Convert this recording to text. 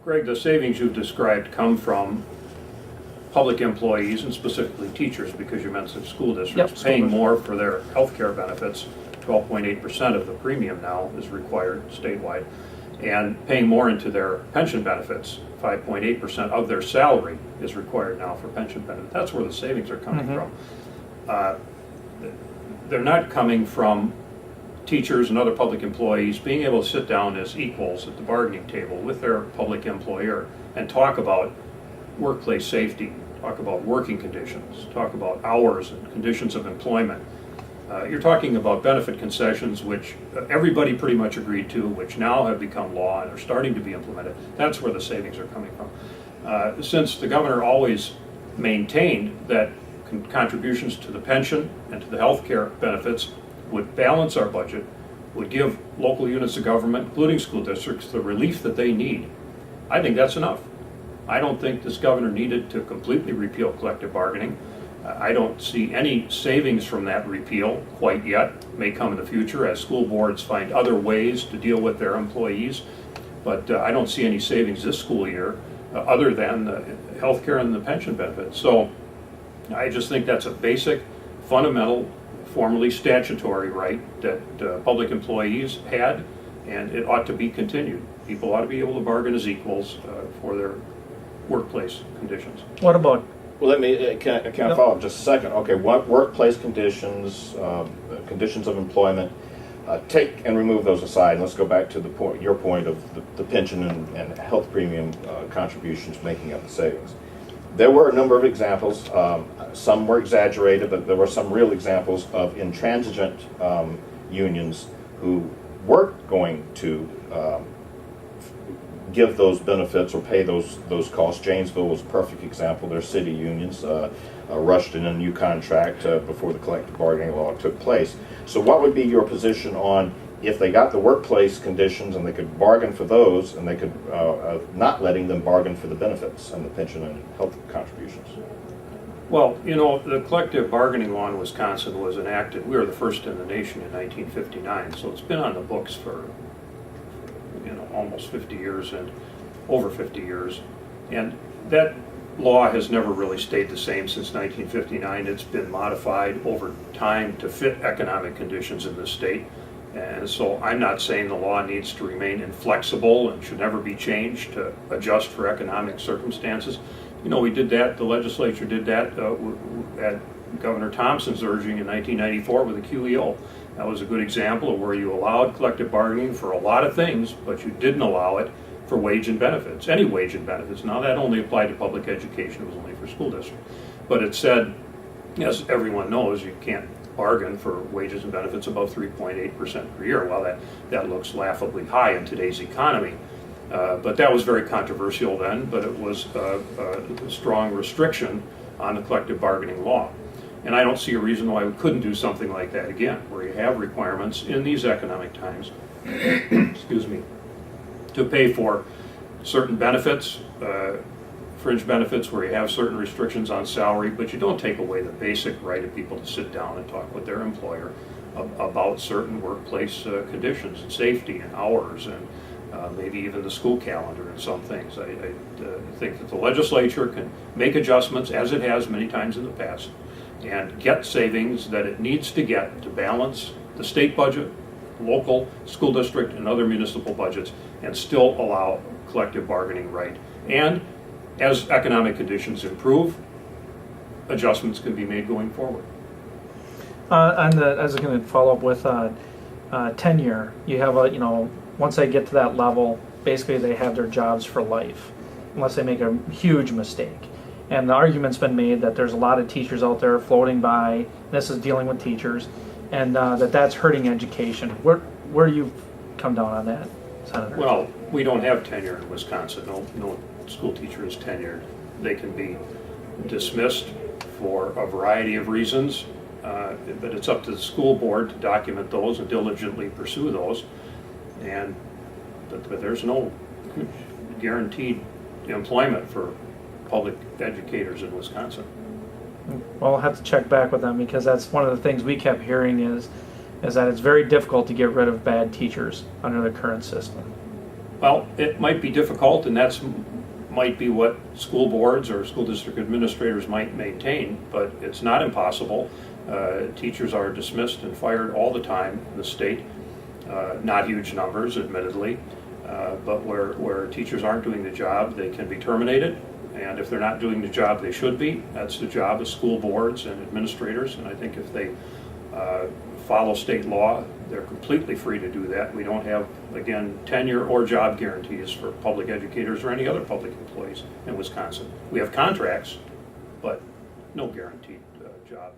Greg, the savings you've described come from public employees and specifically teachers, because you mentioned school districts paying more for their health care benefits. 12.8% of the premium now is required statewide, and paying more into their pension benefits. 5.8% of their salary is required now for pension benefits. That's where the savings are coming from. They're not coming from teachers and other public employees being able to sit down as equals at the bargaining table with their public employer and talk about workplace safety, talk about working conditions, talk about hours and conditions of employment. You're talking about benefit concessions, which everybody pretty much agreed to, which now have become law and are starting to be implemented. That's where the savings are coming from. Since the governor always maintained that contributions to the pension and to the health care benefits would balance our budget, would give local units of government, including school districts, the relief that they need, I think that's enough. I don't think this governor needed to completely repeal collective bargaining. I don't see any savings from that repeal quite yet. May come in the future as school boards find other ways to deal with their employees. But I don't see any savings this school year other than the health care and the pension benefits. So I just think that's a basic, fundamental, formerly statutory right that public employees had, and it ought to be continued. People ought to be able to bargain as equals for their workplace conditions. What about? Well, let me can I follow up just a second? Okay, what workplace conditions, conditions of employment? Take and remove those aside, and let's go back to the point, your point of the pension and health premium contributions making up the savings. There were a number of examples. Some were exaggerated, but there were some real examples of intransigent unions who weren't going to give those benefits or pay those costs. Janesville was a perfect example. Their city unions rushed in a new contract before the collective bargaining law took place. So what would be your position on if they got the workplace conditions and they could bargain for those, and they could not letting them bargain for the benefits and the pension and health contributions? Well, you know, the collective bargaining law in Wisconsin was enacted. We were the first in the nation in 1959, so it's been on the books for almost 50 years and over 50 years. And that law has never really stayed the same since 1959. It's been modified over time to fit economic conditions in the state. And so I'm not saying the law needs to remain inflexible and should never be changed to adjust for economic circumstances. You know, we did that, the legislature did that at Governor Thompson's urging in 1994 with the QEO. That was a good example of where you allowed collective bargaining for a lot of things, but you didn't allow it for wage and benefits, any wage and benefits. Now that only applied to public education, it was only for school districts. But it said, as everyone knows, you can't bargain for wages and benefits above 3.8% per year. Well, that looks laughably high in today's economy. But that was very controversial then, but it was a strong restriction on the collective bargaining law. And I don't see a reason why we couldn't do something like that again, where you have requirements in these economic times, excuse me, to pay for certain benefits, fringe benefits where you have certain restrictions on salary, but you don't take away the basic right of people to sit down and talk with their employer about certain workplace conditions and safety and hours and maybe even the school calendar and some things. I think that the legislature can make adjustments, as it has many times in the past, and get savings that it needs to get to balance the state budget, local, school district, and other municipal budgets, and still allow collective bargaining right. And as economic conditions improve, adjustments can be made going forward. I was going to follow up with tenure. You have once they get to that level, basically they have their jobs for life, unless they make a huge mistake. And the argument's been made that there's a lot of teachers out there floating by, this is dealing with teachers, and that's hurting education. Where do you come down on that, Senator? Well, we don't have tenure in Wisconsin. No school teacher is tenured. They can be dismissed for a variety of reasons, but it's up to the school board to document those and diligently pursue those. But there's no guaranteed employment for public educators in Wisconsin. Well, I'll have to check back with them, because that's one of the things we kept hearing is that it's very difficult to get rid of bad teachers under the current system. Well, it might be difficult, and might be what school boards or school district administrators might maintain, but it's not impossible. Teachers are dismissed and fired all the time in the state. Not huge numbers, admittedly, but where teachers aren't doing the job, they can be terminated. And if they're not doing the job they should be, that's the job of school boards and administrators. And I think if they follow state law, they're completely free to do that. We don't have, again, tenure or job guarantees for public educators or any other public employees in Wisconsin. We have contracts, but no guaranteed job.